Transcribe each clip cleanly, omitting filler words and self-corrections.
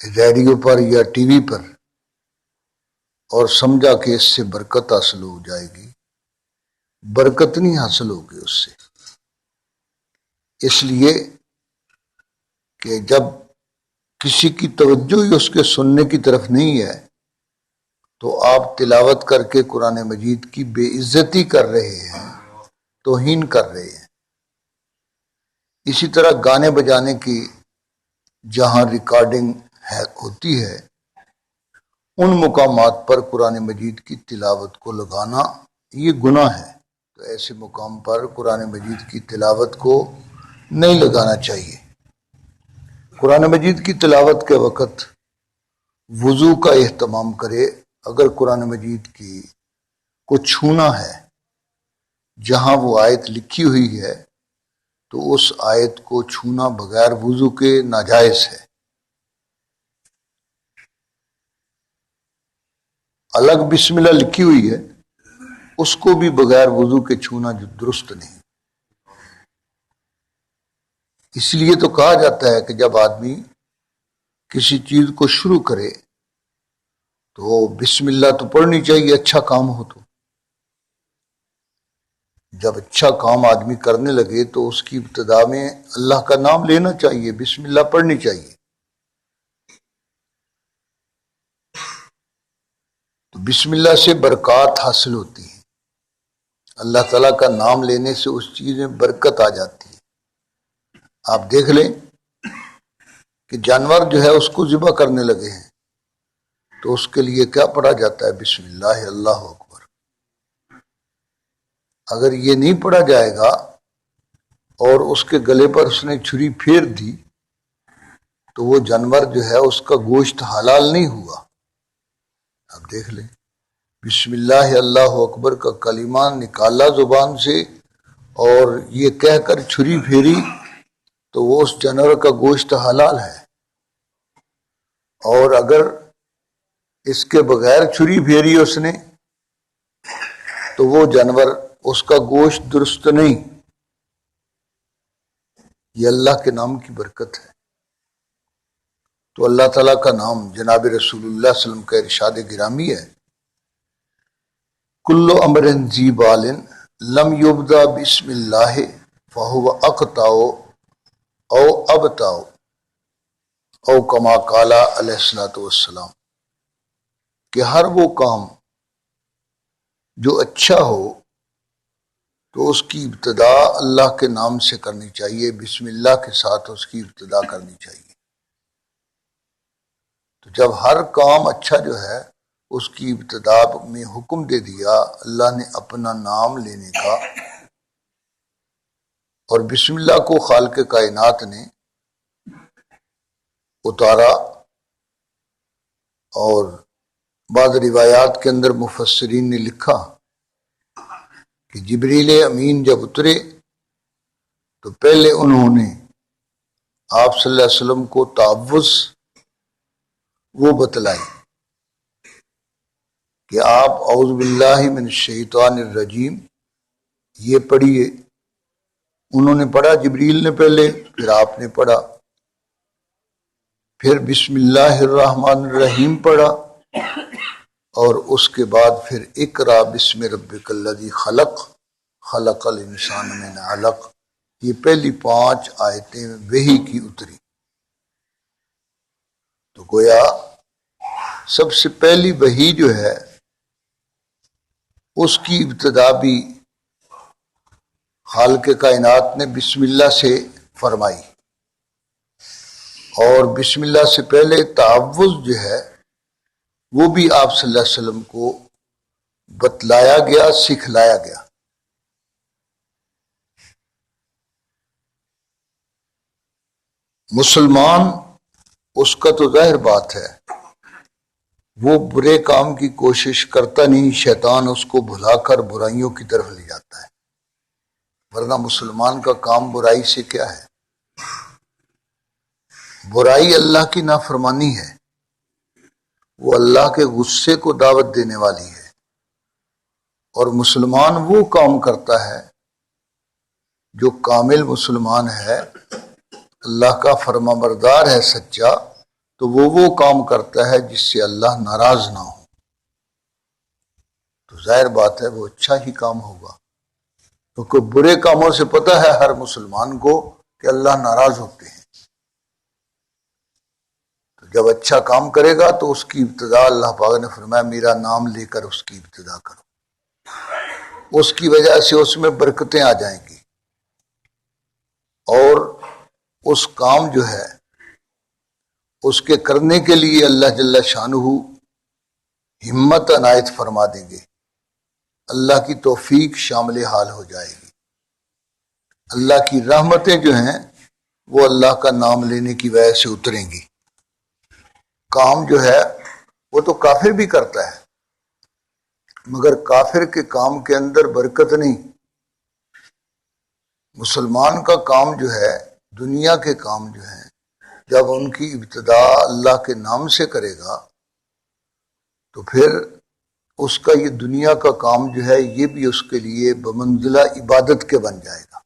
Radio پر یا T V پر اور سمجھا کہ اس سے برکت حاصل ہو جائے گی، برکت نہیں حاصل ہوگی اس سے۔ اس لیے کہ جب کسی کی توجہ ہی اس کے سننے کی طرف نہیں ہے تو آپ تلاوت کر کے قرآن مجید کی بے عزتی کر رہے ہیں، توہین کر رہے ہیں۔ اسی طرح گانے بجانے کی جہاں ریکارڈنگ ہوتی ہے، ان مقامات پر قرآن مجید کی تلاوت کو لگانا یہ گناہ ہے۔ تو ایسے مقام پر قرآن مجید کی تلاوت کو نہیں لگانا چاہیے۔ قرآن مجید کی تلاوت کے وقت وضو کا اہتمام کرے۔ اگر قرآن مجید کی کو چھونا ہے جہاں وہ آیت لکھی ہوئی ہے تو اس آیت کو چھونا بغیر وضو کے ناجائز ہے۔ الگ بسم اللہ لکھی ہوئی ہے، اس کو بھی بغیر وضو کے چھونا جو درست نہیں۔ اس لیے تو کہا جاتا ہے کہ جب آدمی کسی چیز کو شروع کرے تو بسم اللہ تو پڑھنی چاہیے، اچھا کام ہو تو۔ جب اچھا کام آدمی کرنے لگے تو اس کی ابتدا میں اللہ کا نام لینا چاہیے، بسم اللہ پڑھنی چاہیے۔ تو بسم اللہ سے برکات حاصل ہوتی ہے، اللہ تعالیٰ کا نام لینے سے اس چیز میں برکت آ جاتی ہے۔ آپ دیکھ لیں کہ جانور جو ہے اس کو ذبح کرنے لگے ہیں تو اس کے لیے کیا پڑھا جاتا ہے؟ بسم اللہ، اللہ اکبر۔ اگر یہ نہیں پڑھا جائے گا اور اس کے گلے پر اس نے چھری پھیر دی تو وہ جانور جو ہے اس کا گوشت حلال نہیں ہوا۔ آپ دیکھ لیں، بسم اللہ اللہ اکبر کا کلمہ نکالا زبان سے اور یہ کہہ کر چھری پھیری تو وہ اس جانور کا گوشت حلال ہے۔ اور اگر اس کے بغیر چھری پھیری اس نے تو وہ جانور، اس کا گوشت درست نہیں۔ یہ اللہ کے نام کی برکت ہے۔ تو اللہ تعالیٰ کا نام، جناب رسول اللہ صلی اللہ علیہ وسلم کا ارشاد گرامی ہے، کل امر ذی بال لم یبدا بسم اللہ فہو اقطع او ابتع او کما قال علیہ الصلوۃ والسلام، کہ ہر وہ کام جو اچھا ہو تو اس کی ابتدا اللہ کے نام سے کرنی چاہیے، بسم اللہ کے ساتھ اس کی ابتدا کرنی چاہیے۔ تو جب ہر کام اچھا جو ہے اس کی ابتدا میں حکم دے دیا اللہ نے اپنا نام لینے کا، اور بسم اللہ کو خالق کائنات نے اتارا، اور بعض روایات کے اندر مفسرین نے لکھا کہ جبریل امین جب اترے تو پہلے انہوں نے آپ صلی اللہ علیہ وسلم کو تعوذ وہ بتلائی کہ آپ اعوذ باللہ من الشیطان الرجیم یہ پڑھیے۔ انہوں نے پڑھا، جبریل نے پہلے، پھر آپ نے پڑھا، پھر بسم اللہ الرحمن الرحیم پڑھا، اور اس کے بعد پھر اقرا بسم ربک الذی خلق خلق الانسان من علق۔ یہ پہلی 5 آیتیں وحی کی اتری۔ تو گویا سب سے پہلی وحی جو ہے اس کی ابتدا بھی خالق کائنات نے بسم اللہ سے فرمائی، اور بسم اللہ سے پہلے تعوذ جو ہے وہ بھی آپ صلی اللہ علیہ وسلم کو بتلایا گیا، سکھلایا گیا۔ مسلمان، اس کا تو ظاہر بات ہے وہ برے کام کی کوشش کرتا نہیں، شیطان اس کو بھلا کر برائیوں کی طرف لے جاتا ہے، ورنہ مسلمان کا کام برائی سے کیا ہے؟ برائی اللہ کی نافرمانی ہے، وہ اللہ کے غصے کو دعوت دینے والی ہے، اور مسلمان وہ کام کرتا ہے جو کامل مسلمان ہے، اللہ کا فرما بردار ہے، سچا، تو وہ کام کرتا ہے جس سے اللہ ناراض نہ ہو، تو ظاہر بات ہے وہ اچھا ہی کام ہوگا، کیونکہ برے کاموں سے پتہ ہے ہر مسلمان کو کہ اللہ ناراض ہوتے ہیں۔ تو جب اچھا کام کرے گا تو اس کی ابتدا اللہ پاک نے فرمایا میرا نام لے کر اس کی ابتدا کرو، اس کی وجہ سے اس میں برکتیں آ جائیں گی، اور اس کام جو ہے اس کے کرنے کے لیے اللہ جل شانہ ہمت عنایت فرما دیں گے، اللہ کی توفیق شامل حال ہو جائے گی، اللہ کی رحمتیں جو ہیں وہ اللہ کا نام لینے کی وجہ سے اتریں گی۔ کام جو ہے وہ تو کافر بھی کرتا ہے، مگر کافر کے کام کے اندر برکت نہیں، مسلمان کا کام جو ہے، دنیا کے کام جو ہیں، جب ان کی ابتدا اللہ کے نام سے کرے گا تو پھر اس کا یہ دنیا کا کام جو ہے یہ بھی اس کے لیے بمنزلہ عبادت کے بن جائے گا۔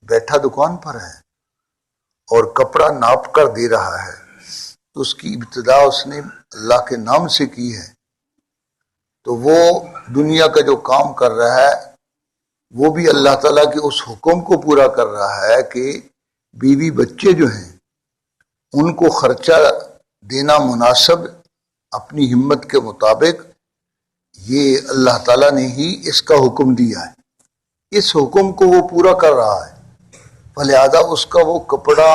بیٹھا دکان پر ہے اور کپڑا ناپ کر دے رہا ہے تو اس کی ابتدا اس نے اللہ کے نام سے کی ہے، تو وہ دنیا کا جو کام کر رہا ہے وہ بھی اللہ تعالیٰ کے اس حکم کو پورا کر رہا ہے کہ بیوی بچے جو ہیں ان کو خرچہ دینا مناسب اپنی ہمت کے مطابق، یہ اللہ تعالیٰ نے ہی اس کا حکم دیا ہے، اس حکم کو وہ پورا کر رہا ہے، لہذا اس کا وہ کپڑا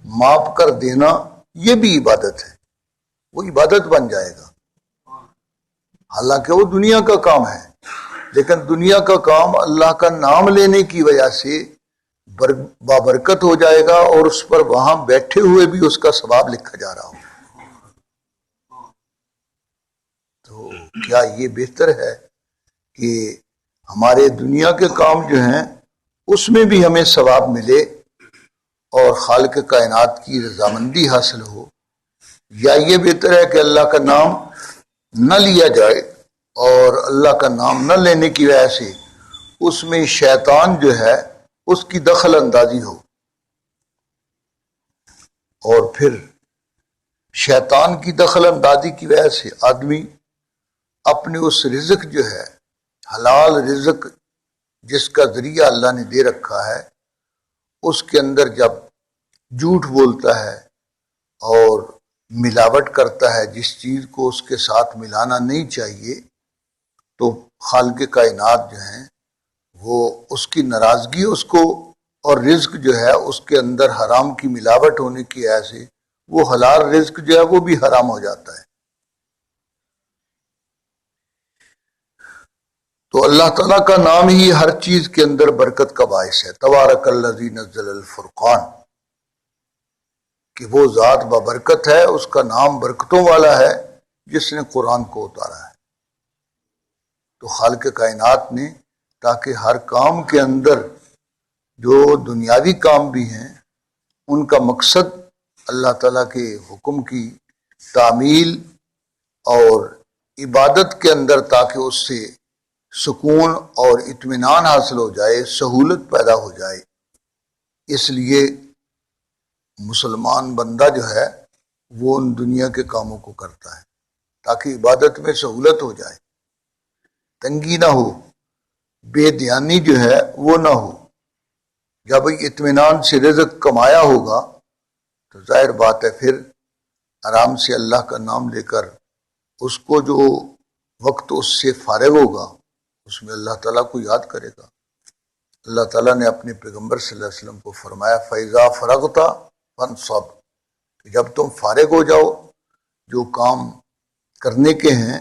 ماپ کر دینا یہ بھی عبادت ہے، وہ عبادت بن جائے گا، حالانکہ وہ دنیا کا کام ہے، لیکن دنیا کا کام اللہ کا نام لینے کی وجہ سے بابرکت ہو جائے گا، اور اس پر وہاں بیٹھے ہوئے بھی اس کا ثواب لکھا جا رہا ہو۔ تو کیا یہ بہتر ہے کہ ہمارے دنیا کے کام جو ہیں اس میں بھی ہمیں ثواب ملے اور خالق کائنات کی رضامندی حاصل ہو، یا یہ بہتر ہے کہ اللہ کا نام نہ لیا جائے اور اللہ کا نام نہ لینے کی وجہ سے اس میں شیطان جو ہے اس کی دخل اندازی ہو، اور پھر شیطان کی دخل اندازی کی وجہ سے آدمی اپنے اس رزق جو ہے، حلال رزق جس کا ذریعہ اللہ نے دے رکھا ہے، اس کے اندر جب جھوٹ بولتا ہے اور ملاوٹ کرتا ہے جس چیز کو اس کے ساتھ ملانا نہیں چاہیے، تو خالق کائنات جو ہیں وہ اس کی ناراضگی اس کو، اور رزق جو ہے اس کے اندر حرام کی ملاوٹ ہونے کی وجہ سے وہ حلال رزق جو ہے وہ بھی حرام ہو جاتا ہے۔ تو اللہ تعالیٰ کا نام ہی ہر چیز کے اندر برکت کا باعث ہے۔ تبارک الذی نزل الفرقان، کہ وہ ذات بابرکت ہے، اس کا نام برکتوں والا ہے جس نے قرآن کو اتارا ہے۔ تو خالق کائنات نے تاکہ ہر کام کے اندر جو دنیاوی کام بھی ہیں ان کا مقصد اللہ تعالیٰ کے حکم کی تعمیل اور عبادت کے اندر، تاکہ اس سے سکون اور اطمینان حاصل ہو جائے، سہولت پیدا ہو جائے، اس لیے مسلمان بندہ جو ہے وہ ان دنیا کے کاموں کو کرتا ہے تاکہ عبادت میں سہولت ہو جائے، تنگی نہ ہو، بے دھیانی جو ہے وہ نہ ہو۔ جب اطمینان سے رزق کمایا ہوگا تو ظاہر بات ہے پھر آرام سے اللہ کا نام لے کر اس کو جو وقت اس سے فارغ ہوگا اس میں اللہ تعالیٰ کو یاد کرے گا۔ اللہ تعالیٰ نے اپنے پیغمبر صلی اللہ علیہ وسلم کو فرمایا فَإِذَا فَرَغْتَ فَانْصَبْ، کہ جب تم فارغ ہو جاؤ جو کام کرنے کے ہیں۔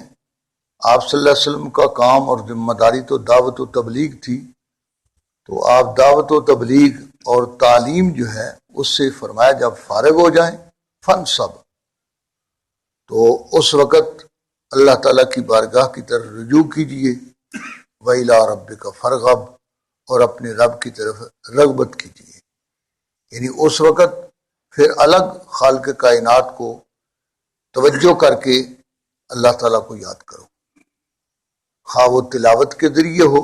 آپ صلی اللہ علیہ وسلم کا کام اور ذمہ داری تو دعوت و تبلیغ تھی، تو آپ دعوت و تبلیغ اور تعلیم جو ہے اس سے فرمایا جب فارغ ہو جائیں فَانْصَبْ، تو اس وقت اللہ تعالیٰ کی بارگاہ کی طرف رجوع کیجئے، وَإِلَىٰ رَبِّكَ فَارْغَب، اور اپنے رب کی طرف رغبت کیجئے، یعنی اس وقت پھر الگ خالق کائنات کو توجہ کر کے اللہ تعالیٰ کو یاد کرو، خواہ وہ تلاوت کے ذریعے ہو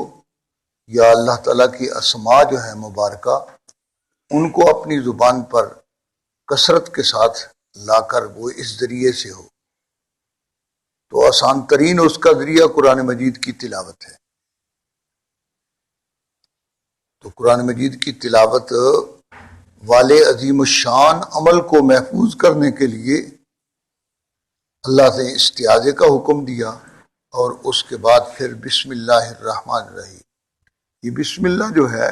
یا اللہ تعالیٰ کی اسماء جو ہے مبارکہ ان کو اپنی زبان پر کثرت کے ساتھ لا کر وہ اس ذریعے سے ہو، تو آسان ترین اس کا ذریعہ قرآن مجید کی تلاوت ہے۔ تو قرآن مجید کی تلاوت والے عظیم الشان عمل کو محفوظ کرنے کے لیے اللہ نے استعاذے کا حکم دیا، اور اس کے بعد پھر بسم اللہ الرحمن الرحیم۔ یہ بسم اللہ جو ہے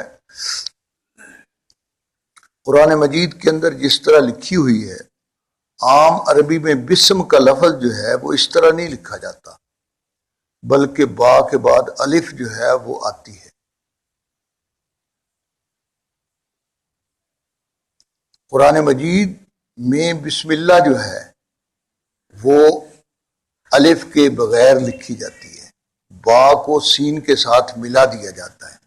قرآن مجید کے اندر جس طرح لکھی ہوئی ہے، عام عربی میں بسم کا لفظ جو ہے وہ اس طرح نہیں لکھا جاتا، بلکہ با کے بعد الف جو ہے وہ آتی ہے۔ قرآن مجید میں بسم اللہ جو ہے وہ الف کے بغیر لکھی جاتی ہے، با کو سین کے ساتھ ملا دیا جاتا ہے۔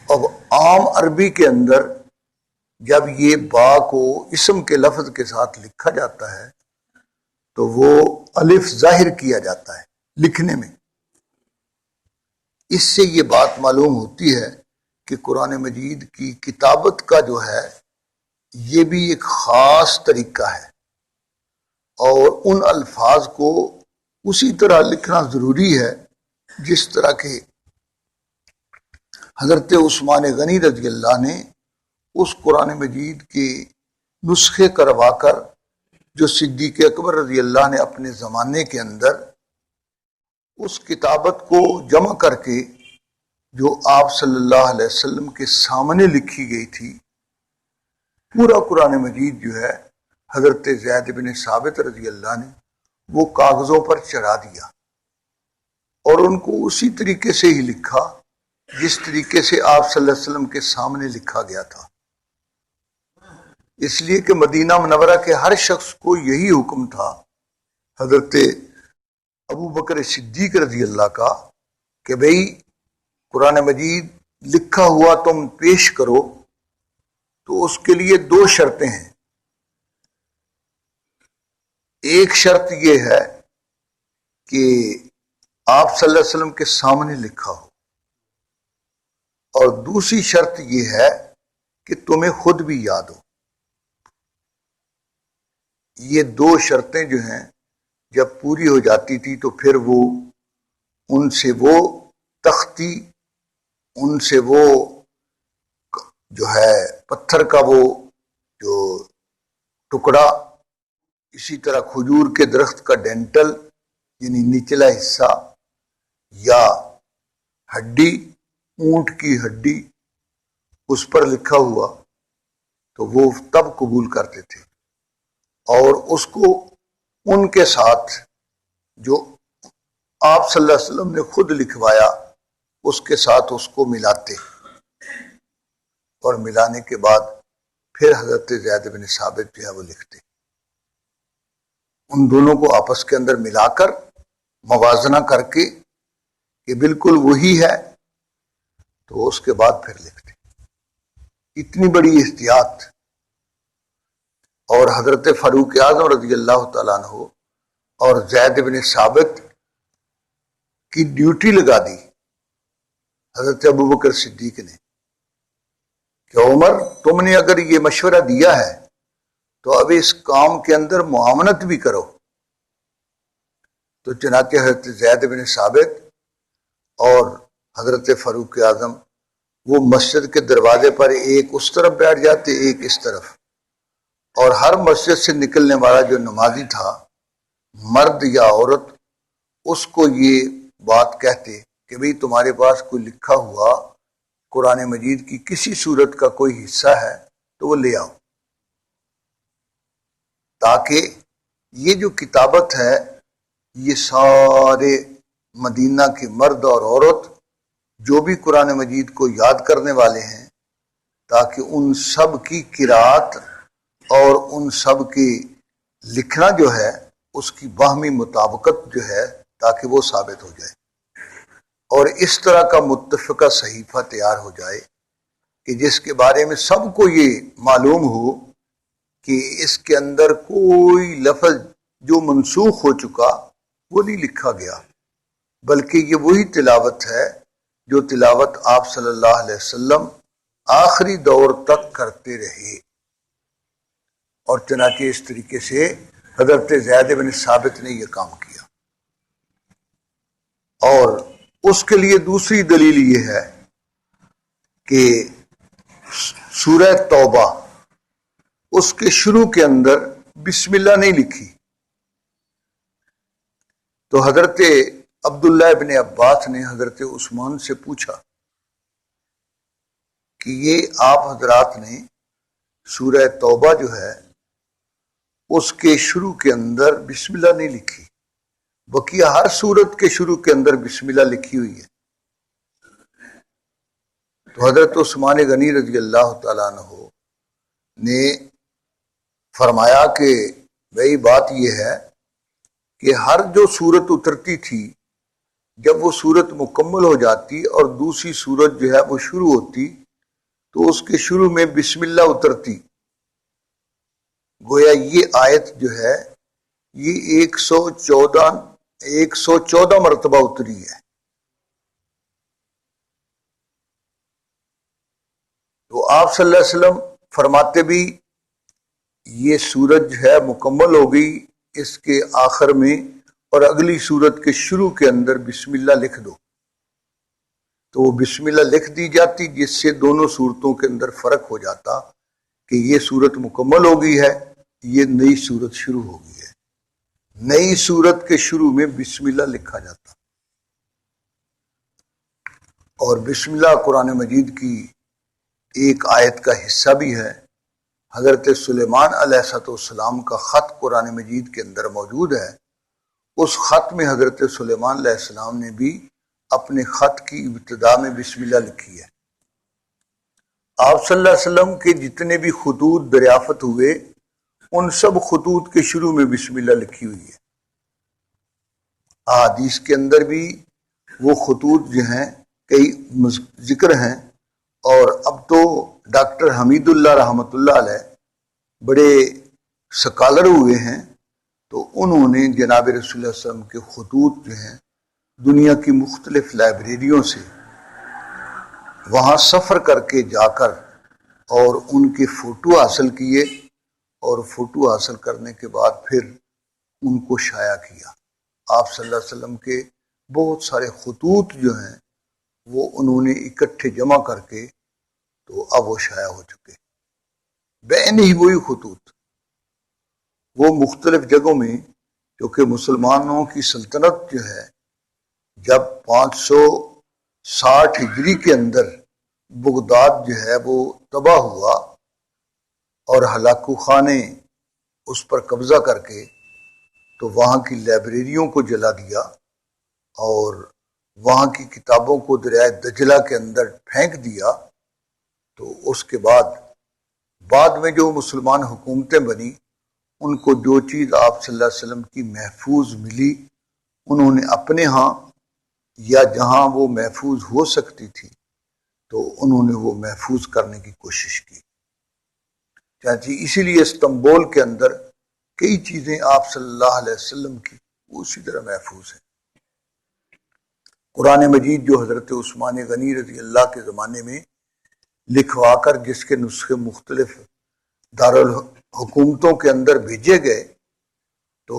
اب عام عربی کے اندر جب یہ با کو اسم کے لفظ کے ساتھ لکھا جاتا ہے تو وہ الف ظاہر کیا جاتا ہے لکھنے میں۔ اس سے یہ بات معلوم ہوتی ہے کہ قرآن مجید کی کتابت کا جو ہے یہ بھی ایک خاص طریقہ ہے، اور ان الفاظ کو اسی طرح لکھنا ضروری ہے جس طرح کہ حضرت عثمان غنی رضی اللہ نے اس قرآن مجید کے نسخے کروا کر جو صدیق اکبر رضی اللہ نے اپنے زمانے کے اندر اس کتابت کو جمع کر کے جو آپ صلی اللہ علیہ وسلم کے سامنے لکھی گئی تھی، پورا قرآن مجید جو ہے حضرت زید بن ثابت رضی اللہ نے وہ کاغذوں پر چڑھا دیا، اور ان کو اسی طریقے سے ہی لکھا جس طریقے سے آپ صلی اللہ علیہ وسلم کے سامنے لکھا گیا تھا۔ اس لیے کہ مدینہ منورہ کے ہر شخص کو یہی حکم تھا حضرت ابو بکر صدیق رضی اللہ کا کہ بھئی قرآن مجید لکھا ہوا تم پیش کرو، تو اس کے لیے دو شرطیں ہیں۔ ایک شرط یہ ہے کہ آپ صلی اللہ علیہ وسلم کے سامنے لکھا ہو، اور دوسری شرط یہ ہے کہ تمہیں خود بھی یاد ہو۔ یہ دو شرطیں جو ہیں جب پوری ہو جاتی تھی تو پھر وہ ان سے وہ تختی، ان سے وہ جو ہے پتھر کا وہ جو ٹکڑا، اسی طرح کھجور کے درخت کا ڈینٹل یعنی نچلا حصہ، یا ہڈی، اونٹ کی ہڈی، اس پر لکھا ہوا تو وہ تب قبول کرتے تھے، اور اس کو ان کے ساتھ جو آپ صلی اللہ علیہ وسلم نے خود لکھوایا اس کے ساتھ اس کو ملاتے، اور ملانے کے بعد پھر حضرت زید بن ثابت جو ہے وہ لکھتے۔ ان دونوں کو آپس کے اندر ملا کر موازنہ کر کے کہ بالکل وہی ہے، تو اس کے بعد پھر لکھتے۔ اتنی بڑی احتیاط، اور حضرت فاروق اعظم رضی اللہ تعالیٰ عنہ اور زید بن ثابت کی ڈیوٹی لگا دی حضرت ابو بکر صدیق نے کہ عمر تم نے اگر یہ مشورہ دیا ہے تو اب اس کام کے اندر معاونت بھی کرو۔ تو چنانچہ حضرت زید بن ثابت اور حضرت فاروق اعظم وہ مسجد کے دروازے پر ایک اس طرف بیٹھ جاتے، ایک اس طرف، اور ہر مسجد سے نکلنے والا جو نمازی تھا، مرد یا عورت، اس کو یہ بات کہتے کہ بھئی تمہارے پاس کوئی لکھا ہوا قرآن مجید کی کسی سورت کا کوئی حصہ ہے تو وہ لے آؤ، تاکہ یہ جو کتابت ہے یہ سارے مدینہ کے مرد اور عورت جو بھی قرآن مجید کو یاد کرنے والے ہیں، تاکہ ان سب کی قرات اور ان سب کی لکھنا جو ہے اس کی باہمی مطابقت جو ہے تاکہ وہ ثابت ہو جائے، اور اس طرح کا متفقہ صحیفہ تیار ہو جائے کہ جس کے بارے میں سب کو یہ معلوم ہو کہ اس کے اندر کوئی لفظ جو منسوخ ہو چکا وہ نہیں لکھا گیا، بلکہ یہ وہی تلاوت ہے جو تلاوت آپ صلی اللہ علیہ وسلم آخری دور تک کرتے رہے، اور چنانچہ اس طریقے سے حضرت زید بن ثابت نے یہ کام کیا. اور اس کے لیے دوسری دلیل یہ ہے کہ سورہ توبہ اس کے شروع کے اندر بسم اللہ نہیں لکھی. تو حضرت عبداللہ ابن عباس نے حضرت عثمان سے پوچھا کہ یہ آپ حضرات نے سورہ توبہ جو ہے اس کے شروع کے اندر بسم اللہ نہیں لکھی، بقیہ ہر سورت کے شروع کے اندر بسم اللہ لکھی ہوئی ہے. تو حضرت عثمان غنی رضی اللہ تعالیٰ عنہ نے فرمایا کہ بھئی بات یہ ہے کہ ہر جو سورت اترتی تھی جب وہ سورت مکمل ہو جاتی اور دوسری سورت جو ہے وہ شروع ہوتی تو اس کے شروع میں بسم اللہ اترتی. گویا یہ آیت جو ہے یہ 114 مرتبہ اتری ہے. تو آپ صلی اللہ علیہ وسلم فرماتے بھی یہ سورج ہے مکمل ہو گئی، اس کے آخر میں اور اگلی سورت کے شروع کے اندر بسم اللہ لکھ دو. تو وہ بسم اللہ لکھ دی جاتی، جس سے دونوں صورتوں کے اندر فرق ہو جاتا کہ یہ سورت مکمل ہو گئی ہے، یہ نئی سورت شروع ہو گئی ہے. نئی سورت کے شروع میں بسم اللہ لکھا جاتا. اور بسم اللہ قرآن مجید کی ایک آیت کا حصہ بھی ہے. حضرت سلیمان علیہ السلام کا خط قرآن مجید کے اندر موجود ہے. اس خط میں حضرت سلیمان علیہ السلام نے بھی اپنے خط کی ابتدا میں بسم اللہ لکھی ہے. آپ صلی اللہ علیہ وسلم کے جتنے بھی خطوط دریافت ہوئے ان سب خطوط کے شروع میں بسم اللہ لکھی ہوئی ہے. احادیث کے اندر بھی وہ خطوط جو ہیں کئی ذکر ہیں. اور اب تو ڈاکٹر حمید اللہ رحمۃ اللہ علیہ بڑے سکالر ہوئے ہیں، تو انہوں نے جناب رسول اللہ صلی اللہ علیہ وسلم کے خطوط جو ہیں دنیا کی مختلف لائبریریوں سے وہاں سفر کر کے جا کر اور ان کے فوٹو حاصل کیے، اور فوٹو حاصل کرنے کے بعد پھر ان کو شائع کیا. آپ صلی اللہ علیہ وسلم کے بہت سارے خطوط جو ہیں وہ انہوں نے اکٹھے جمع کر کے تو اب وہ شائع ہو چکے. بین ہی وہی خطوط وہ مختلف جگہوں میں، کیونکہ مسلمانوں کی سلطنت جو ہے جب 560 ہجری کے اندر بغداد جو ہے وہ تباہ ہوا اور ہلاکو خان نے اس پر قبضہ کر کے تو وہاں کی لائبریریوں کو جلا دیا اور وہاں کی کتابوں کو دریائے دجلہ کے اندر پھینک دیا. تو اس کے بعد میں جو مسلمان حکومتیں بنی ان کو جو چیز آپ صلی اللہ علیہ وسلم کی محفوظ ملی انہوں نے اپنے ہاں یا جہاں وہ محفوظ ہو سکتی تھی تو انہوں نے وہ محفوظ کرنے کی کوشش کی. چاچی اسی لیے استنبول کے اندر کئی چیزیں آپ صلی اللہ علیہ وسلم کی اسی طرح محفوظ ہیں. قرآن مجید جو حضرت عثمان غنی رضی اللہ کے زمانے میں لکھوا کر جس کے نسخے مختلف دارالحکومتوں کے اندر بھیجے گئے، تو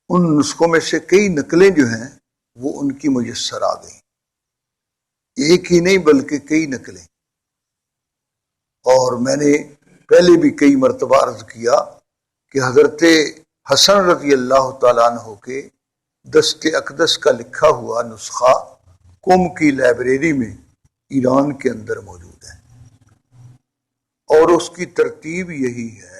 ان نسخوں میں سے کئی نقلیں جو ہیں وہ ان کی میسر آ گئیں. ایک ہی نہیں بلکہ کئی نقلیں. اور میں نے پہلے بھی کئی مرتبہ عرض کیا کہ حضرت حسن رضی اللہ تعالیٰ عنہ کے دست اقدس کا لکھا ہوا نسخہ قم کی لائبریری میں ایران کے اندر موجود ہے، اور اس کی ترتیب یہی ہے